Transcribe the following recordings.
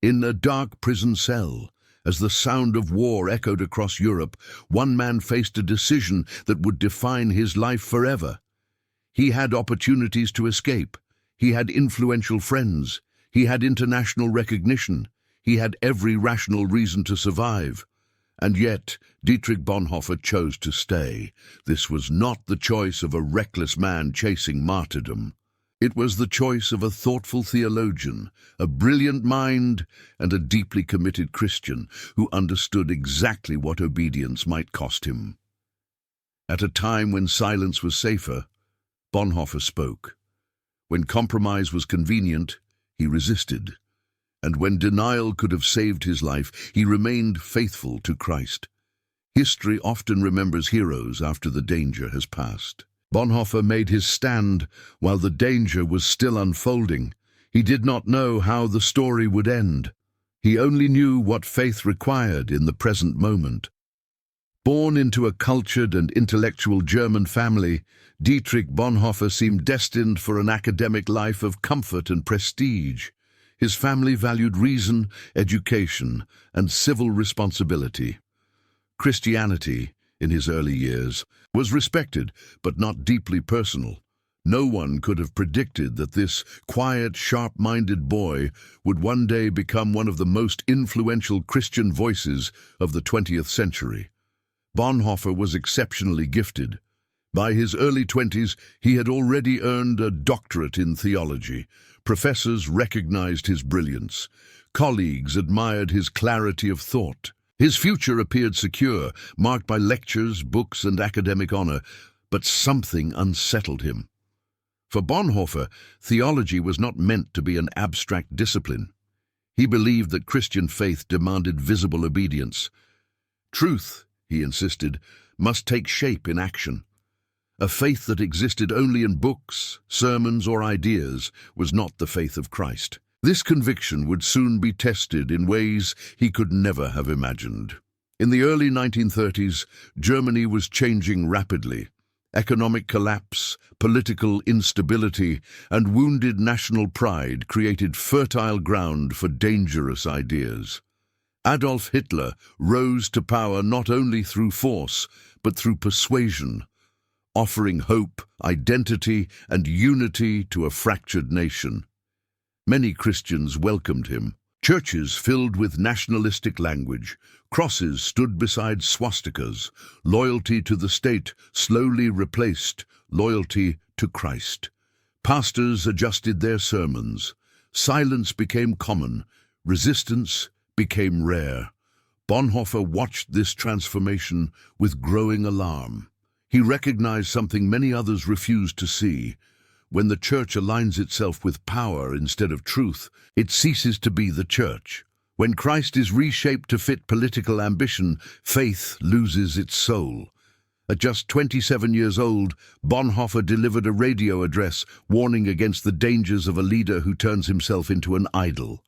In a dark prison cell, as the sound of war echoed across Europe, one man faced a decision that would define his life forever. He had opportunities to escape. He had influential friends. He had international recognition. He had every rational reason to survive. And yet, Dietrich Bonhoeffer chose to stay. This was not the choice of a reckless man chasing martyrdom. It was the choice of a thoughtful theologian, a brilliant mind, and a deeply committed Christian who understood exactly what obedience might cost him. At a time when silence was safer, Bonhoeffer spoke. When compromise was convenient, he resisted. And when denial could have saved his life, he remained faithful to Christ. History often remembers heroes after the danger has passed. Bonhoeffer made his stand while the danger was still unfolding. He did not know how the story would end. He only knew what faith required in the present moment. Born into a cultured and intellectual German family, Dietrich Bonhoeffer seemed destined for an academic life of comfort and prestige. His family valued reason, education, and civil responsibility. Christianity, in his early years, was respected, but not deeply personal. No one could have predicted that this quiet, sharp-minded boy would one day become one of the most influential Christian voices of the 20th century. Bonhoeffer was exceptionally gifted. By his early 20s, he had already earned a doctorate in theology. Professors recognized his brilliance. Colleagues admired his clarity of thought. His future appeared secure, marked by lectures, books, and academic honor, but something unsettled him. For Bonhoeffer, theology was not meant to be an abstract discipline. He believed that Christian faith demanded visible obedience. Truth, he insisted, must take shape in action. A faith that existed only in books, sermons, or ideas was not the faith of Christ. This conviction would soon be tested in ways he could never have imagined. In the early 1930s, Germany was changing rapidly. Economic collapse, political instability, and wounded national pride created fertile ground for dangerous ideas. Adolf Hitler rose to power not only through force, but through persuasion, offering hope, identity, and unity to a fractured nation. Many Christians welcomed him. Churches filled with nationalistic language, crosses stood beside swastikas. Loyalty to the state slowly replaced loyalty to Christ. Pastors adjusted their sermons. Silence became common. Resistance became rare. Bonhoeffer watched this transformation with growing alarm. He recognized something many others refused to see. When the church aligns itself with power instead of truth, it ceases to be the church. When Christ is reshaped to fit political ambition, faith loses its soul. At just 27 years old, Bonhoeffer delivered a radio address warning against the dangers of a leader who turns himself into an idol.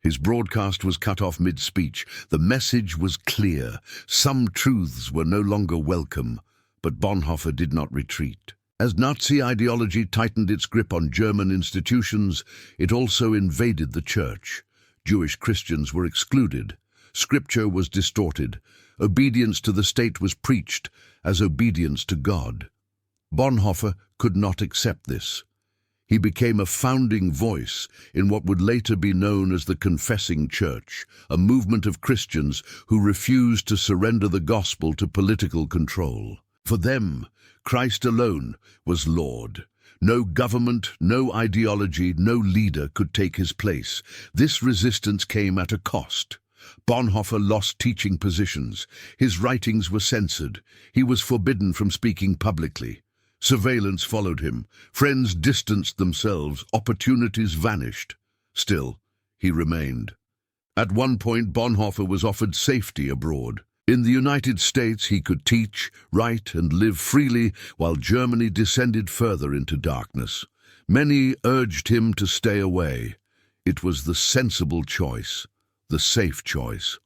His broadcast was cut off mid-speech. The message was clear. Some truths were no longer welcome, but Bonhoeffer did not retreat. As Nazi ideology tightened its grip on German institutions, it also invaded the church. Jewish Christians were excluded. Scripture was distorted. Obedience to the state was preached as obedience to God. Bonhoeffer could not accept this. He became a founding voice in what would later be known as the Confessing Church, a movement of Christians who refused to surrender the gospel to political control. For them, Christ alone was Lord. No government, no ideology, no leader could take his place. This resistance came at a cost. Bonhoeffer lost teaching positions. His writings were censored. He was forbidden from speaking publicly. Surveillance followed him. Friends distanced themselves. Opportunities vanished. Still, he remained. At one point, Bonhoeffer was offered safety abroad. In the United States, he could teach, write, and live freely while Germany descended further into darkness. Many urged him to stay away. It was the sensible choice, the safe choice.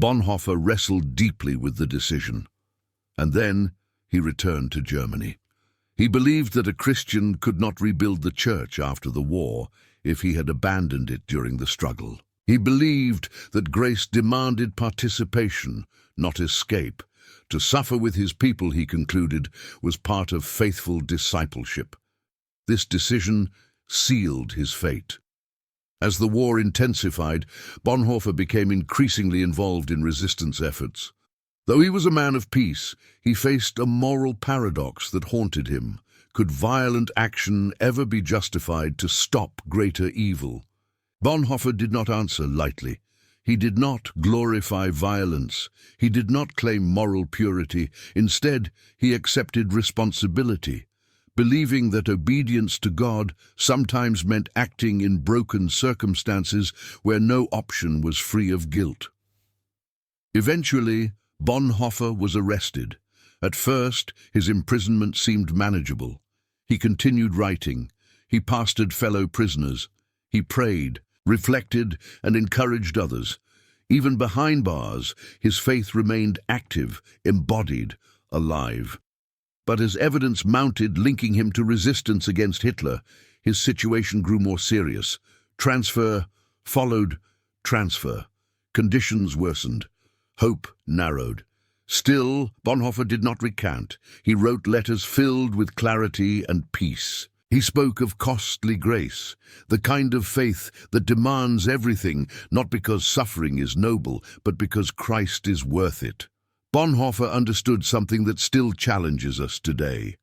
Bonhoeffer wrestled deeply with the decision. And then he returned to Germany. He believed that a Christian could not rebuild the church after the war if he had abandoned it during the struggle. He believed that grace demanded participation, not escape. To suffer with his people, he concluded, was part of faithful discipleship. This decision sealed his fate. As the war intensified, Bonhoeffer became increasingly involved in resistance efforts. Though he was a man of peace, he faced a moral paradox that haunted him. Could violent action ever be justified to stop greater evil? Bonhoeffer did not answer lightly. He did not glorify violence. He did not claim moral purity. Instead, he accepted responsibility, believing that obedience to God sometimes meant acting in broken circumstances where no option was free of guilt. Eventually, Bonhoeffer was arrested. At first, his imprisonment seemed manageable. He continued writing. He pastored fellow prisoners. He prayed, reflected, and encouraged others. Even behind bars, his faith remained active, embodied, alive. But as evidence mounted linking him to resistance against Hitler, his situation grew more serious. Transfer followed transfer. Conditions worsened. Hope narrowed. Still, Bonhoeffer did not recant. He wrote letters filled with clarity and peace. He spoke of costly grace, the kind of faith that demands everything, not because suffering is noble, but because Christ is worth it. Bonhoeffer understood something that still challenges us today.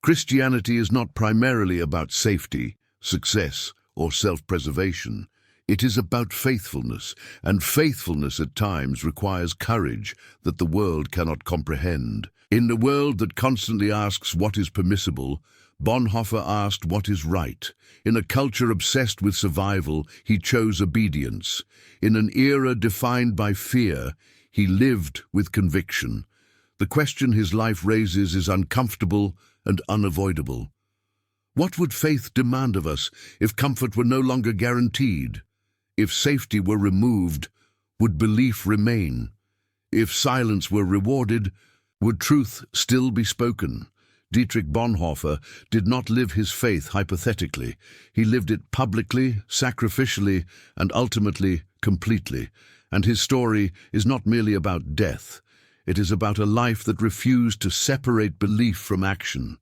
Christianity is not primarily about safety, success, or self-preservation. It is about faithfulness, and faithfulness at times requires courage that the world cannot comprehend. In a world that constantly asks what is permissible, Bonhoeffer asked what is right. In a culture obsessed with survival, he chose obedience. In an era defined by fear, he lived with conviction. The question his life raises is uncomfortable and unavoidable. What would faith demand of us if comfort were no longer guaranteed? If safety were removed, would belief remain? If silence were rewarded, would truth still be spoken? Dietrich Bonhoeffer did not live his faith hypothetically. He lived it publicly, sacrificially, and ultimately, completely. And his story is not merely about death. It is about a life that refused to separate belief from action.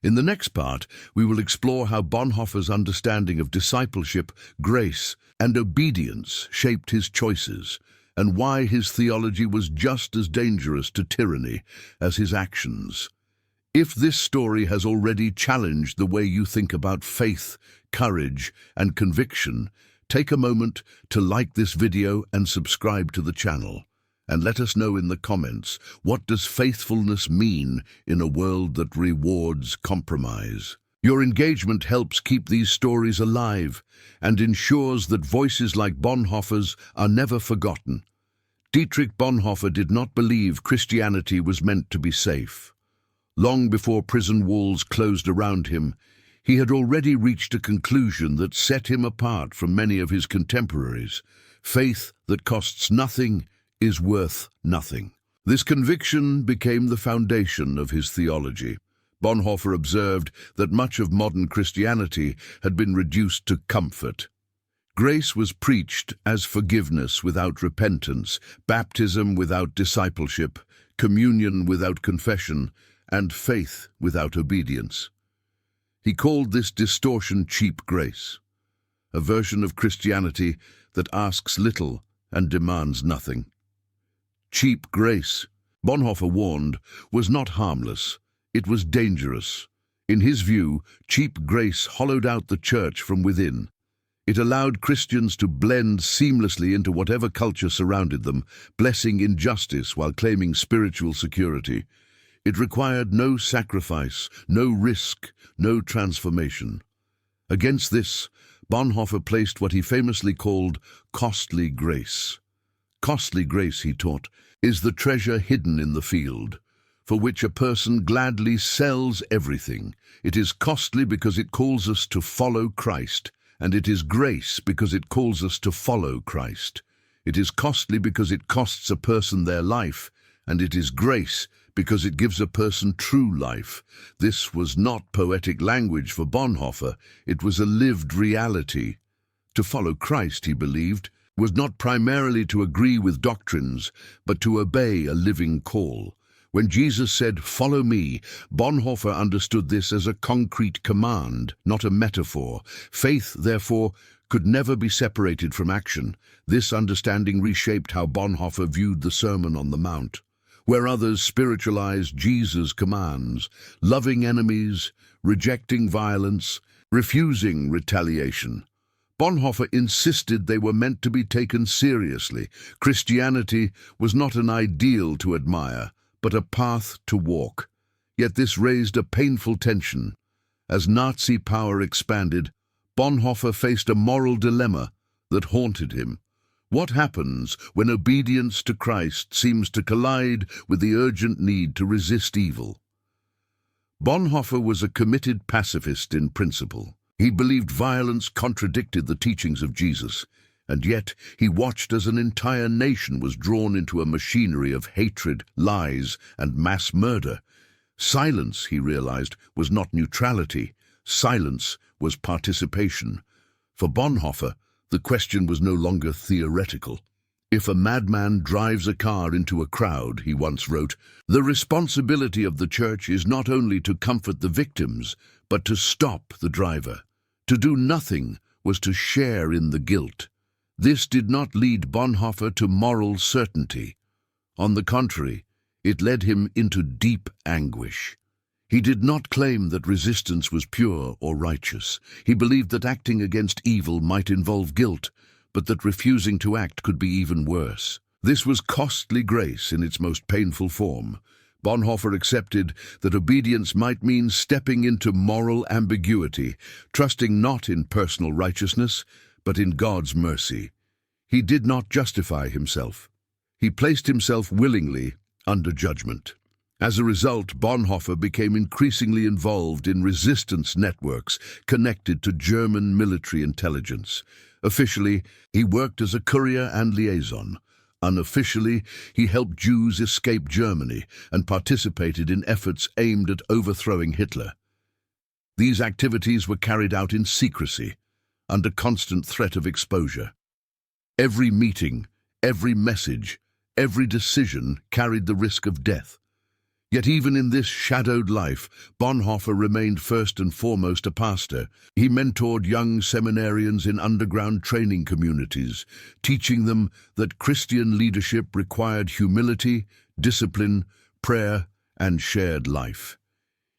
In the next part, we will explore how Bonhoeffer's understanding of discipleship, grace, and obedience shaped his choices, and why his theology was just as dangerous to tyranny as his actions. If this story has already challenged the way you think about faith, courage, and conviction, take a moment to like this video and subscribe to the channel. And let us know in the comments, what does faithfulness mean in a world that rewards compromise? Your engagement helps keep these stories alive and ensures that voices like Bonhoeffer's are never forgotten. Dietrich Bonhoeffer did not believe Christianity was meant to be safe. Long before prison walls closed around him, he had already reached a conclusion that set him apart from many of his contemporaries. Faith that costs nothing is worth nothing. This conviction became the foundation of his theology. Bonhoeffer observed that much of modern Christianity had been reduced to comfort. Grace was preached as forgiveness without repentance, baptism without discipleship, communion without confession, and faith without obedience. He called this distortion cheap grace, a version of Christianity that asks little and demands nothing. Cheap grace, Bonhoeffer warned, was not harmless. It was dangerous. In his view, cheap grace hollowed out the church from within. It allowed Christians to blend seamlessly into whatever culture surrounded them, blessing injustice while claiming spiritual security. It required no sacrifice, no risk, no transformation. Against this, Bonhoeffer placed what he famously called costly grace. Costly grace, he taught, is the treasure hidden in the field, for which a person gladly sells everything. It is costly because it calls us to follow Christ, and it is grace because it calls us to follow Christ. It is costly because it costs a person their life, and it is grace because it gives a person true life. This was not poetic language for Bonhoeffer. It was a lived reality. To follow Christ, he believed, was not primarily to agree with doctrines, but to obey a living call. When Jesus said, "Follow me," Bonhoeffer understood this as a concrete command, not a metaphor. Faith, therefore, could never be separated from action. This understanding reshaped how Bonhoeffer viewed the Sermon on the Mount. Where others spiritualized Jesus' commands, loving enemies, rejecting violence, refusing retaliation, Bonhoeffer insisted they were meant to be taken seriously. Christianity was not an ideal to admire, but a path to walk. Yet this raised a painful tension. As Nazi power expanded, Bonhoeffer faced a moral dilemma that haunted him. What happens when obedience to Christ seems to collide with the urgent need to resist evil? Bonhoeffer was a committed pacifist in principle. He believed violence contradicted the teachings of Jesus, and yet he watched as an entire nation was drawn into a machinery of hatred, lies, and mass murder. Silence, he realized, was not neutrality. Silence was participation. For Bonhoeffer, the question was no longer theoretical. If a madman drives a car into a crowd, he once wrote, the responsibility of the church is not only to comfort the victims, but to stop the driver. To do nothing was to share in the guilt. This did not lead Bonhoeffer to moral certainty. On the contrary, it led him into deep anguish. He did not claim that resistance was pure or righteous. He believed that acting against evil might involve guilt, but that refusing to act could be even worse. This was costly grace in its most painful form. Bonhoeffer accepted that obedience might mean stepping into moral ambiguity, trusting not in personal righteousness, but in God's mercy. He did not justify himself. He placed himself willingly under judgment. As a result, Bonhoeffer became increasingly involved in resistance networks connected to German military intelligence. Officially, he worked as a courier and liaison. Unofficially, he helped Jews escape Germany and participated in efforts aimed at overthrowing Hitler. These activities were carried out in secrecy, under constant threat of exposure. Every meeting, every message, every decision carried the risk of death. Yet even in this shadowed life, Bonhoeffer remained first and foremost a pastor. He mentored young seminarians in underground training communities, teaching them that Christian leadership required humility, discipline, prayer, and shared life.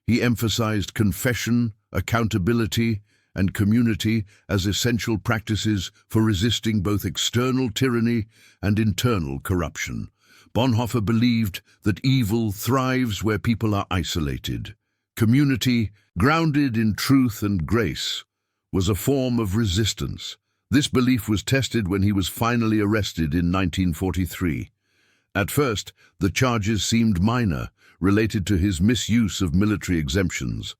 He emphasized confession, accountability, and community as essential practices for resisting both external tyranny and internal corruption. Bonhoeffer believed that evil thrives where people are isolated. Community, grounded in truth and grace, was a form of resistance. This belief was tested when he was finally arrested in 1943. At first, the charges seemed minor, related to his misuse of military exemptions.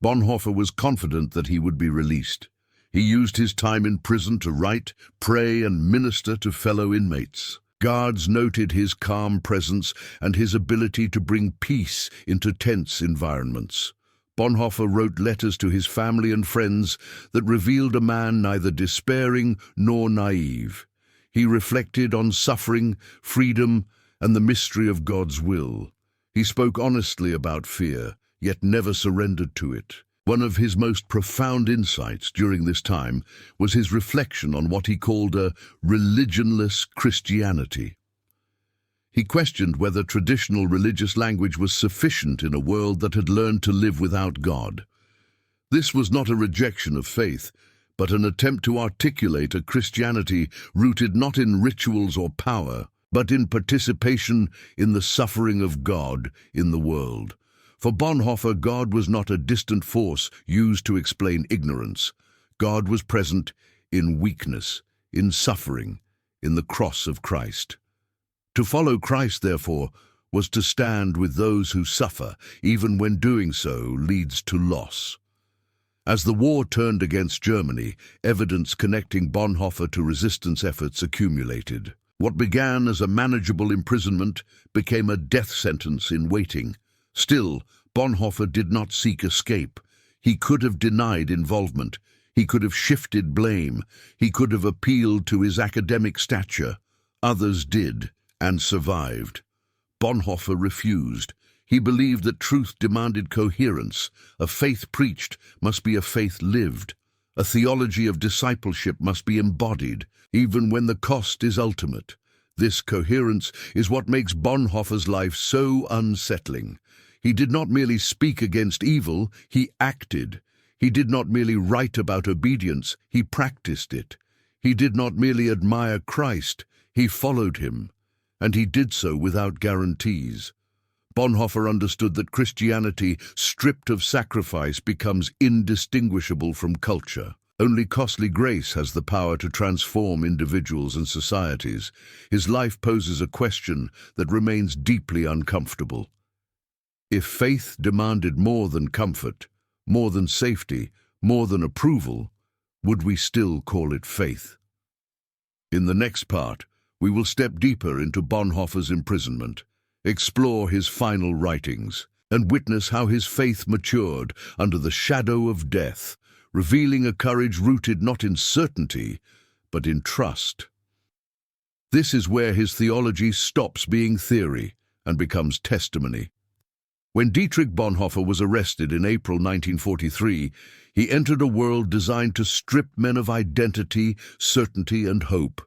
Bonhoeffer was confident that he would be released. He used his time in prison to write, pray, and minister to fellow inmates. Guards noted his calm presence and his ability to bring peace into tense environments. Bonhoeffer wrote letters to his family and friends that revealed a man neither despairing nor naive. He reflected on suffering, freedom, and the mystery of God's will. He spoke honestly about fear, yet never surrendered to it. One of his most profound insights during this time was his reflection on what he called a religionless Christianity. He questioned whether traditional religious language was sufficient in a world that had learned to live without God. This was not a rejection of faith, but an attempt to articulate a Christianity rooted not in rituals or power, but in participation in the suffering of God in the world. For Bonhoeffer, God was not a distant force used to explain ignorance. God was present in weakness, in suffering, in the cross of Christ. To follow Christ, therefore, was to stand with those who suffer, even when doing so leads to loss. As the war turned against Germany, evidence connecting Bonhoeffer to resistance efforts accumulated. What began as a manageable imprisonment became a death sentence in waiting. Still, Bonhoeffer did not seek escape. He could have denied involvement. He could have shifted blame. He could have appealed to his academic stature. Others did, and survived. Bonhoeffer refused. He believed that truth demanded coherence. A faith preached must be a faith lived. A theology of discipleship must be embodied, even when the cost is ultimate. This coherence is what makes Bonhoeffer's life so unsettling. He did not merely speak against evil, he acted. He did not merely write about obedience, he practiced it. He did not merely admire Christ, he followed him. And he did so without guarantees. Bonhoeffer understood that Christianity, stripped of sacrifice, becomes indistinguishable from culture. Only costly grace has the power to transform individuals and societies. His life poses a question that remains deeply uncomfortable. If faith demanded more than comfort, more than safety, more than approval, would we still call it faith? In the next part, we will step deeper into Bonhoeffer's imprisonment, explore his final writings, and witness how his faith matured under the shadow of death, revealing a courage rooted not in certainty, but in trust. This is where his theology stops being theory and becomes testimony. When Dietrich Bonhoeffer was arrested in April 1943, he entered a world designed to strip men of identity, certainty, and hope.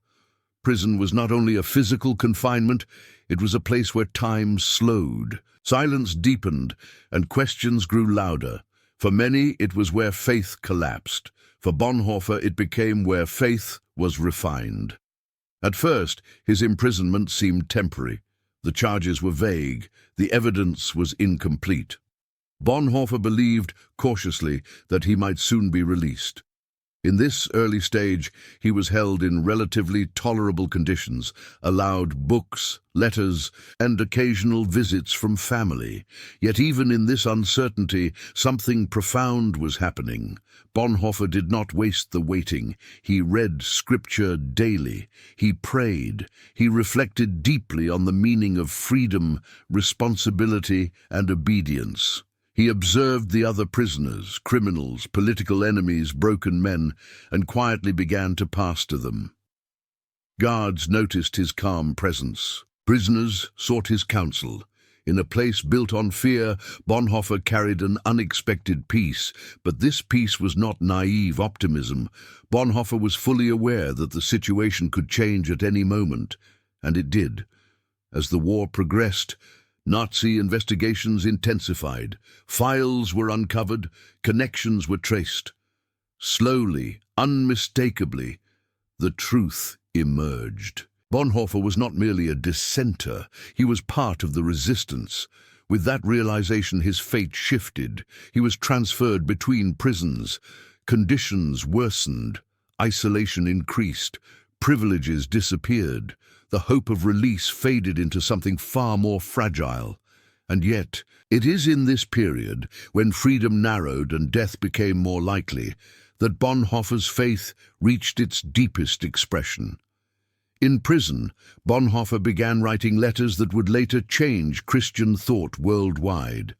Prison was not only a physical confinement, it was a place where time slowed, silence deepened, and questions grew louder. For many, it was where faith collapsed. For Bonhoeffer, it became where faith was refined. At first, his imprisonment seemed temporary. The charges were vague, the evidence was incomplete. Bonhoeffer believed, cautiously, that he might soon be released. In this early stage, he was held in relatively tolerable conditions, allowed books, letters, and occasional visits from family. Yet even in this uncertainty, something profound was happening. Bonhoeffer did not waste the waiting. He read Scripture daily. He prayed. He reflected deeply on the meaning of freedom, responsibility, and obedience. He observed the other prisoners, criminals, political enemies, broken men, and quietly began to pastor them. Guards noticed his calm presence. Prisoners sought his counsel. In a place built on fear, Bonhoeffer carried an unexpected peace, but this peace was not naive optimism. Bonhoeffer was fully aware that the situation could change at any moment, and it did. As the war progressed, Nazi investigations intensified. Files were uncovered, connections were traced. Slowly, unmistakably, the truth emerged. Bonhoeffer was not merely a dissenter, he was part of the resistance. With that realization, his fate shifted. He was transferred between prisons. Conditions worsened. Isolation increased. Privileges disappeared. The hope of release faded into something far more fragile. And yet, it is in this period, when freedom narrowed and death became more likely, that Bonhoeffer's faith reached its deepest expression. In prison, Bonhoeffer began writing letters that would later change Christian thought worldwide.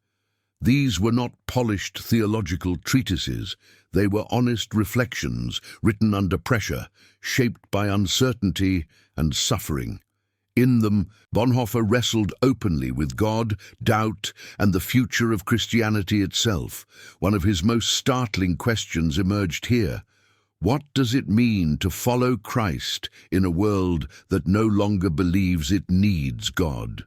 These were not polished theological treatises. They were honest reflections written under pressure, shaped by uncertainty and suffering. In them, Bonhoeffer wrestled openly with God, doubt, and the future of Christianity itself. One of his most startling questions emerged here. What does it mean to follow Christ in a world that no longer believes it needs God?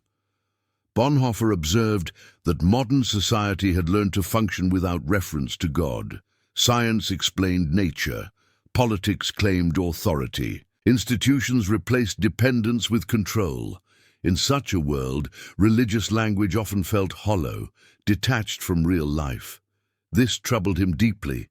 Bonhoeffer observed that modern society had learned to function without reference to God. Science explained nature. Politics claimed authority. Institutions replaced dependence with control. In such a world, religious language often felt hollow, detached from real life. This troubled him deeply.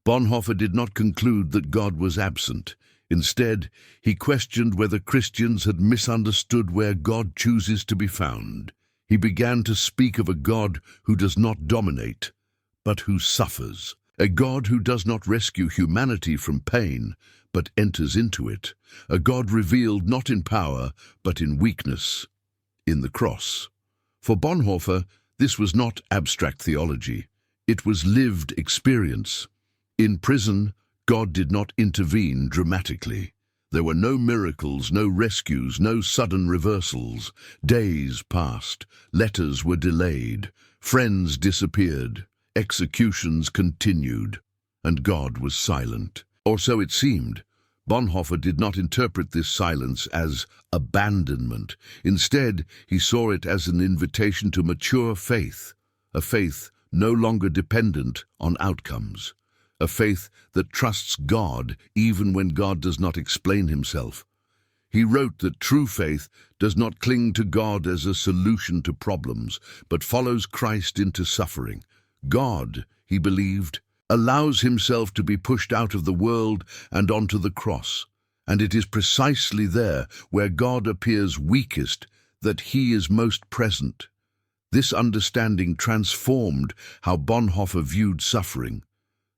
Bonhoeffer did not conclude that God was absent. Instead, he questioned whether Christians had misunderstood where God chooses to be found. He began to speak of a God who does not dominate, but who suffers. A God who does not rescue humanity from pain, but enters into it. A God revealed not in power, but in weakness, in the cross. For Bonhoeffer, this was not abstract theology. It was lived experience. In prison, God did not intervene dramatically. There were no miracles, no rescues, no sudden reversals. Days passed, letters were delayed, friends disappeared, executions continued, and God was silent. Or so it seemed. Bonhoeffer did not interpret this silence as abandonment. Instead, he saw it as an invitation to mature faith, a faith no longer dependent on outcomes, a faith that trusts God even when God does not explain himself. He wrote that true faith does not cling to God as a solution to problems, but follows Christ into suffering. God, he believed, allows himself to be pushed out of the world and onto the cross, and it is precisely there where God appears weakest that he is most present. This understanding transformed how Bonhoeffer viewed suffering.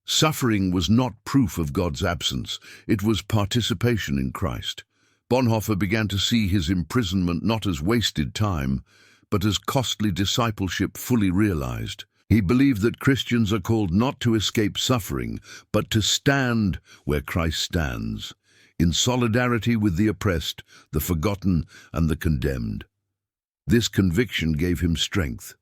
Suffering was not proof of God's absence, it was participation in Christ. Bonhoeffer began to see his imprisonment not as wasted time, but as costly discipleship fully realized. He believed that Christians are called not to escape suffering, but to stand where Christ stands, in solidarity with the oppressed, the forgotten, and the condemned. This conviction gave him strength.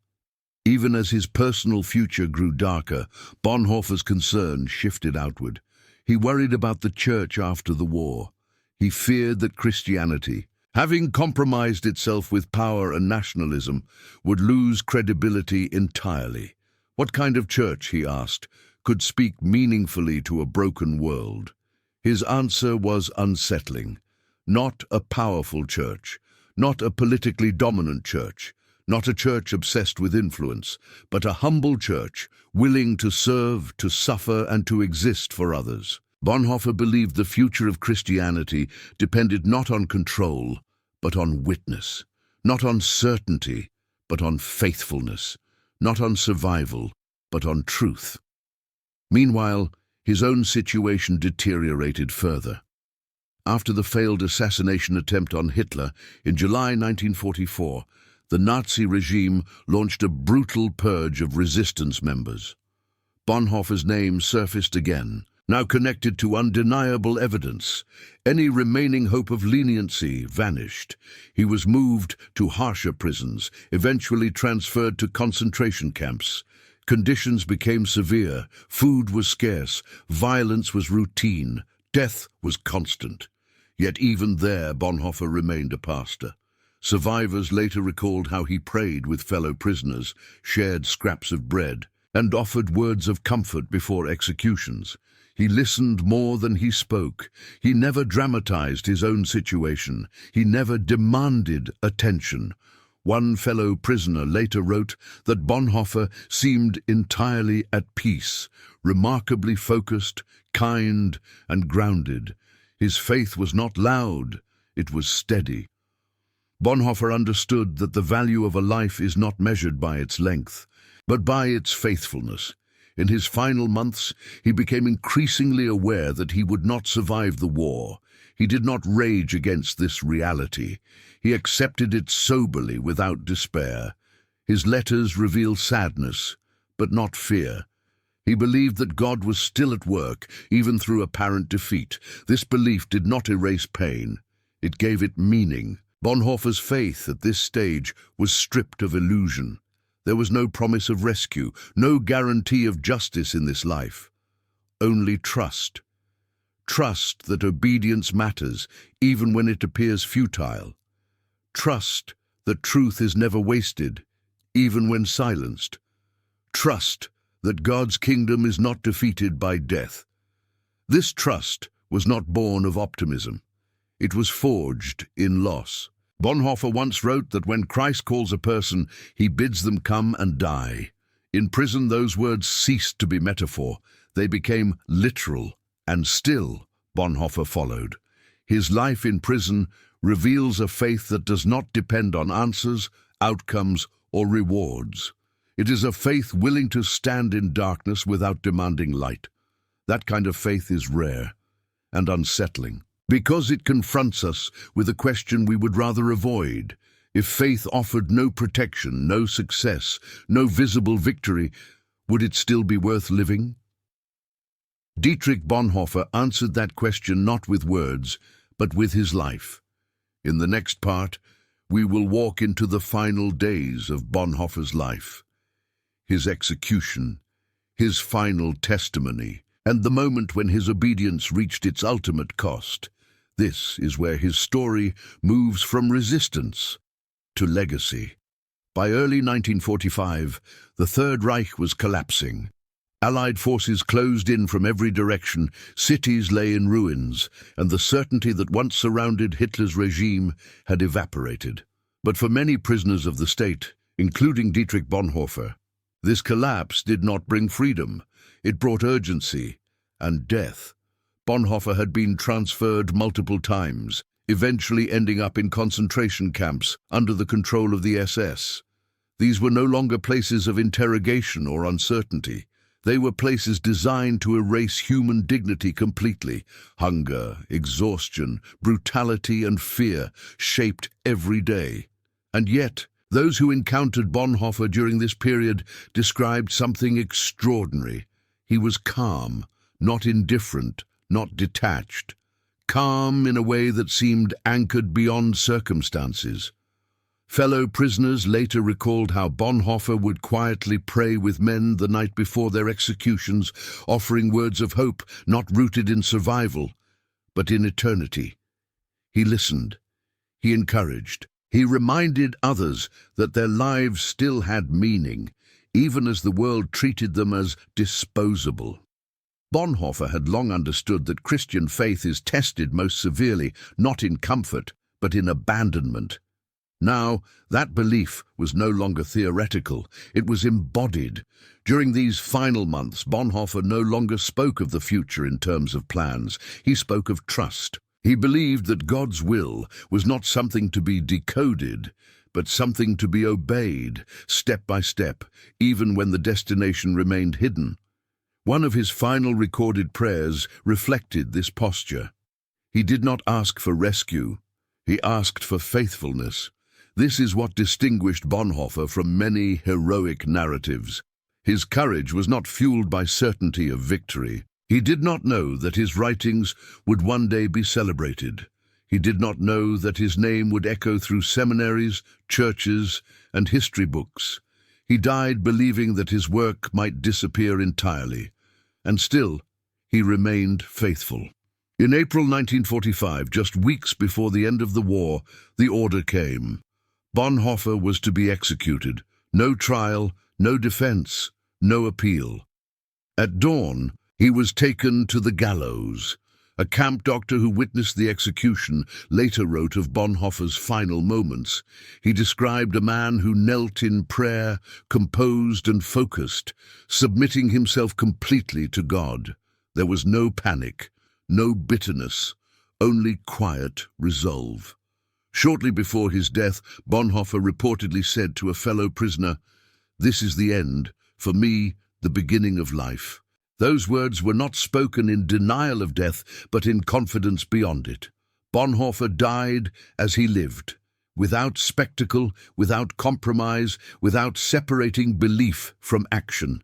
Even as his personal future grew darker, Bonhoeffer's concern shifted outward. He worried about the church after the war. He feared that Christianity, having compromised itself with power and nationalism, would lose credibility entirely. What kind of church, he asked, could speak meaningfully to a broken world? His answer was unsettling. Not a powerful church, not a politically dominant church, not a church obsessed with influence, but a humble church, willing to serve, to suffer, and to exist for others. Bonhoeffer believed the future of Christianity depended not on control, but on witness, not on certainty, but on faithfulness, not on survival, but on truth. Meanwhile, his own situation deteriorated further. After the failed assassination attempt on Hitler in July 1944, the Nazi regime launched a brutal purge of resistance members. Bonhoeffer's name surfaced again, now connected to undeniable evidence. Any remaining hope of leniency vanished. He was moved to harsher prisons, eventually transferred to concentration camps. Conditions became severe, food was scarce, violence was routine, death was constant. Yet even there, Bonhoeffer remained a pastor. Survivors later recalled how he prayed with fellow prisoners, shared scraps of bread, and offered words of comfort before executions. He listened more than he spoke. He never dramatized his own situation. He never demanded attention. One fellow prisoner later wrote that Bonhoeffer seemed entirely at peace, remarkably focused, kind, and grounded. His faith was not loud, it was steady. Bonhoeffer understood that the value of a life is not measured by its length, but by its faithfulness. In his final months, he became increasingly aware that he would not survive the war. He did not rage against this reality. He accepted it soberly, without despair. His letters reveal sadness, but not fear. He believed that God was still at work, even through apparent defeat. This belief did not erase pain. It gave it meaning. Bonhoeffer's faith at this stage was stripped of illusion. There was no promise of rescue, no guarantee of justice in this life. Only trust. Trust that obedience matters, even when it appears futile. Trust that truth is never wasted, even when silenced. Trust that God's kingdom is not defeated by death. This trust was not born of optimism. It was forged in loss. Bonhoeffer once wrote that when Christ calls a person, he bids them come and die. In prison, those words ceased to be metaphor. They became literal, and still Bonhoeffer followed. His life in prison reveals a faith that does not depend on answers, outcomes, or rewards. It is a faith willing to stand in darkness without demanding light. That kind of faith is rare and unsettling, because it confronts us with a question we would rather avoid. If faith offered no protection, no success, no visible victory, would it still be worth living? Dietrich Bonhoeffer answered that question not with words, but with his life. In the next part, we will walk into the final days of Bonhoeffer's life, his execution, his final testimony, and the moment when his obedience reached its ultimate cost. This is where his story moves from resistance to legacy. By early 1945, the Third Reich was collapsing. Allied forces closed in from every direction, cities lay in ruins, and the certainty that once surrounded Hitler's regime had evaporated. But for many prisoners of the state, including Dietrich Bonhoeffer, this collapse did not bring freedom. It brought urgency and death. Bonhoeffer had been transferred multiple times, eventually ending up in concentration camps under the control of the SS. These were no longer places of interrogation or uncertainty. They were places designed to erase human dignity completely. Hunger, exhaustion, brutality, and fear shaped every day. And yet, those who encountered Bonhoeffer during this period described something extraordinary. He was calm, not indifferent, not detached. Calm in a way that seemed anchored beyond circumstances. Fellow prisoners later recalled how Bonhoeffer would quietly pray with men the night before their executions, offering words of hope not rooted in survival, but in eternity. He listened. He encouraged. He reminded others that their lives still had meaning, even as the world treated them as disposable. Bonhoeffer had long understood that Christian faith is tested most severely, not in comfort, but in abandonment. Now, that belief was no longer theoretical, it was embodied. During these final months, Bonhoeffer no longer spoke of the future in terms of plans. He spoke of trust. He believed that God's will was not something to be decoded, but something to be obeyed, step by step, even when the destination remained hidden. One of his final recorded prayers reflected this posture. He did not ask for rescue, he asked for faithfulness. This is what distinguished Bonhoeffer from many heroic narratives. His courage was not fueled by certainty of victory. He did not know that his writings would one day be celebrated. He did not know that his name would echo through seminaries, churches, and history books. He died believing that his work might disappear entirely, and still, he remained faithful. In April 1945, just weeks before the end of the war, the order came. Bonhoeffer was to be executed. No trial, no defense, no appeal. At dawn, he was taken to the gallows. A camp doctor who witnessed the execution later wrote of Bonhoeffer's final moments. He described a man who knelt in prayer, composed and focused, submitting himself completely to God. There was no panic, no bitterness, only quiet resolve. Shortly before his death, Bonhoeffer reportedly said to a fellow prisoner, "This is the end, for me, the beginning of life." Those words were not spoken in denial of death, but in confidence beyond it. Bonhoeffer died as he lived, without spectacle, without compromise, without separating belief from action.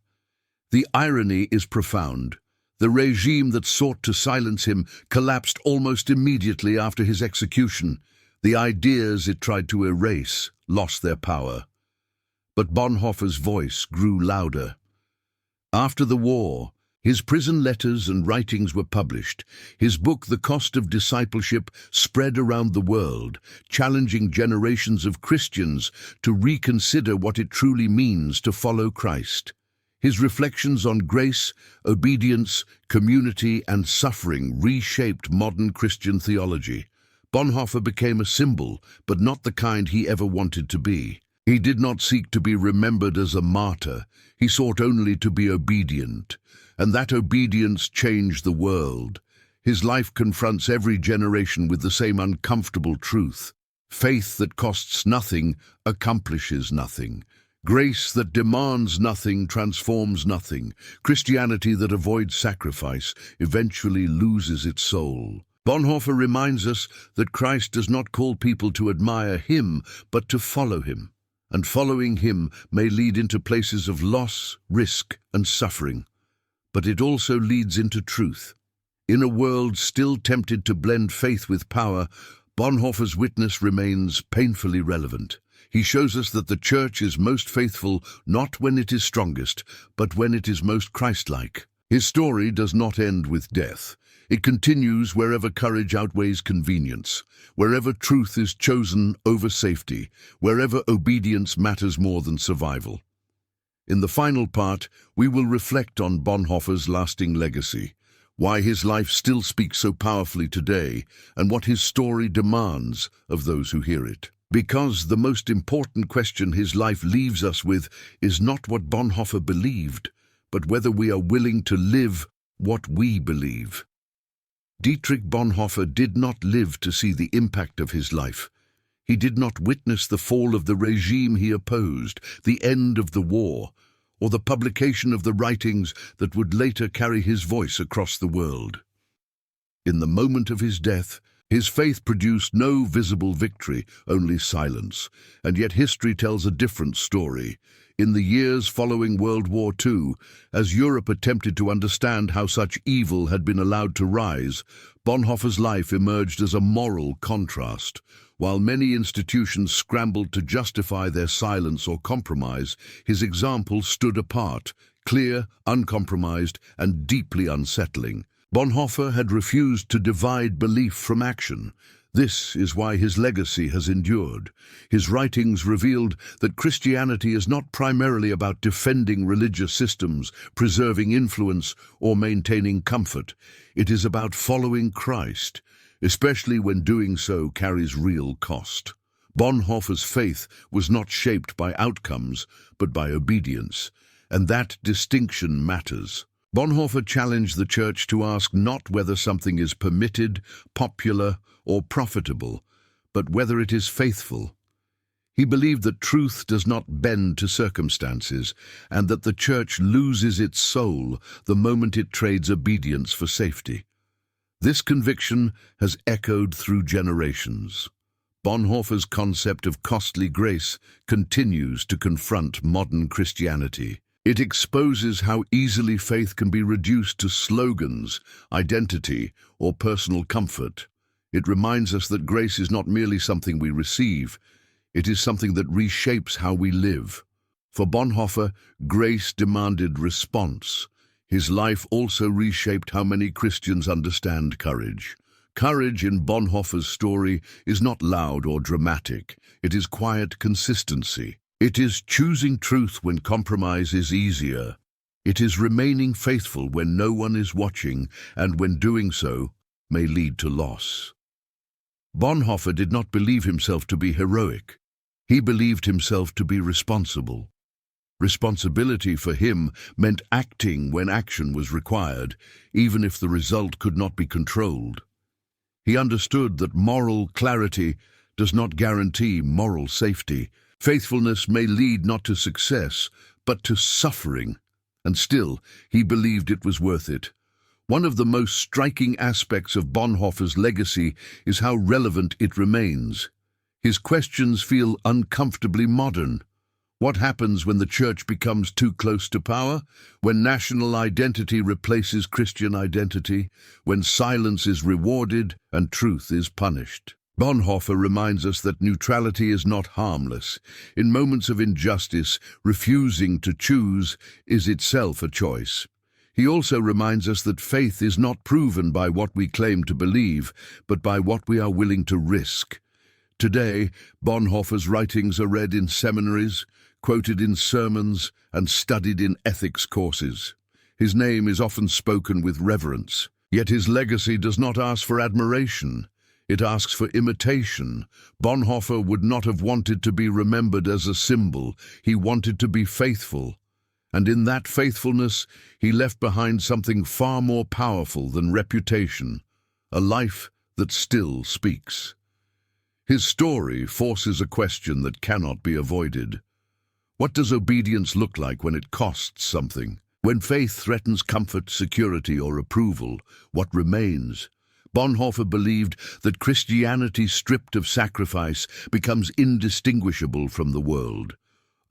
The irony is profound. The regime that sought to silence him collapsed almost immediately after his execution. The ideas it tried to erase lost their power. But Bonhoeffer's voice grew louder. After the war, his prison letters and writings were published. His book, The Cost of Discipleship, spread around the world, challenging generations of Christians to reconsider what it truly means to follow Christ. His reflections on grace, obedience, community, and suffering reshaped modern Christian theology. Bonhoeffer became a symbol, but not the kind he ever wanted to be. He did not seek to be remembered as a martyr. He sought only to be obedient. And that obedience changed the world. His life confronts every generation with the same uncomfortable truth. Faith that costs nothing accomplishes nothing. Grace that demands nothing transforms nothing. Christianity that avoids sacrifice eventually loses its soul. Bonhoeffer reminds us that Christ does not call people to admire him, but to follow him. And following him may lead into places of loss, risk, and suffering. but it also leads into truth. In a world still tempted to blend faith with power, Bonhoeffer's witness remains painfully relevant. He shows us that the Church is most faithful not when it is strongest, but when it is most Christ-like. His story does not end with death. It continues wherever courage outweighs convenience, wherever truth is chosen over safety, wherever obedience matters more than survival. In the final part, we will reflect on Bonhoeffer's lasting legacy, why his life still speaks so powerfully today, and what his story demands of those who hear it. Because the most important question his life leaves us with is not what Bonhoeffer believed, but whether we are willing to live what we believe. Dietrich Bonhoeffer did not live to see the impact of his life. He did not witness the fall of the regime he opposed, the end of the war, or the publication of the writings that would later carry his voice across the world. In the moment of his death, his faith produced no visible victory, only silence, and yet history tells a different story. In the years following World War II, as Europe attempted to understand how such evil had been allowed to rise, Bonhoeffer's life emerged as a moral contrast. While many institutions scrambled to justify their silence or compromise, his example stood apart, clear, uncompromised, and deeply unsettling. Bonhoeffer had refused to divide belief from action. This is why his legacy has endured. His writings revealed that Christianity is not primarily about defending religious systems, preserving influence, or maintaining comfort. It is about following Christ, especially when doing so carries real cost. Bonhoeffer's faith was not shaped by outcomes, but by obedience, and that distinction matters. Bonhoeffer challenged the Church to ask not whether something is permitted, popular, or profitable, but whether it is faithful. He believed that truth does not bend to circumstances, and that the Church loses its soul the moment it trades obedience for safety. This conviction has echoed through generations. Bonhoeffer's concept of costly grace continues to confront modern Christianity. It exposes how easily faith can be reduced to slogans, identity, or personal comfort. It reminds us that grace is not merely something we receive, it is something that reshapes how we live. For Bonhoeffer, grace demanded response. His life also reshaped how many Christians understand courage. Courage in Bonhoeffer's story is not loud or dramatic. It is quiet consistency. It is choosing truth when compromise is easier. It is remaining faithful when no one is watching, and when doing so may lead to loss. Bonhoeffer did not believe himself to be heroic. He believed himself to be responsible. Responsibility for him meant acting when action was required, even if the result could not be controlled. He understood that moral clarity does not guarantee moral safety. Faithfulness may lead not to success, but to suffering, and still he believed it was worth it. One of the most striking aspects of Bonhoeffer's legacy is how relevant it remains. His questions feel uncomfortably modern. What happens when the Church becomes too close to power? When national identity replaces Christian identity? When silence is rewarded and truth is punished? Bonhoeffer reminds us that neutrality is not harmless. In moments of injustice, refusing to choose is itself a choice. He also reminds us that faith is not proven by what we claim to believe, but by what we are willing to risk. Today, Bonhoeffer's writings are read in seminaries, quoted in sermons, and studied in ethics courses. His name is often spoken with reverence, yet his legacy does not ask for admiration. It asks for imitation. Bonhoeffer would not have wanted to be remembered as a symbol. He wanted to be faithful. And in that faithfulness, he left behind something far more powerful than reputation, a life that still speaks. His story forces a question that cannot be avoided. What does obedience look like when it costs something? When faith threatens comfort, security, or approval, what remains? Bonhoeffer believed that Christianity stripped of sacrifice becomes indistinguishable from the world.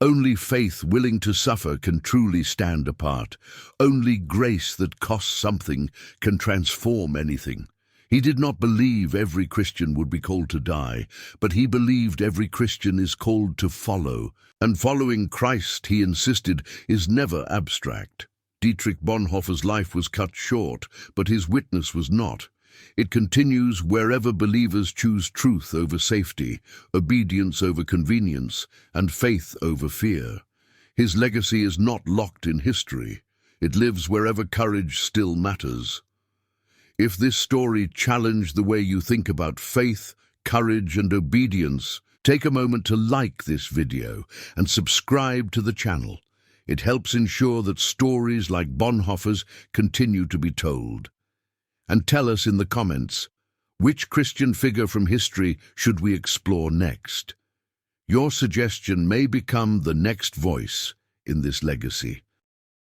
Only faith willing to suffer can truly stand apart. Only grace that costs something can transform anything. He did not believe every Christian would be called to die, but he believed every Christian is called to follow. And following Christ, he insisted, is never abstract. Dietrich Bonhoeffer's life was cut short, but his witness was not. It continues wherever believers choose truth over safety, obedience over convenience, and faith over fear. His legacy is not locked in history. It lives wherever courage still matters. If this story challenged the way you think about faith, courage, and obedience, take a moment to like this video and subscribe to the channel. It helps ensure that stories like Bonhoeffer's continue to be told. And tell us in the comments, which Christian figure from history should we explore next? Your suggestion may become the next voice in this legacy.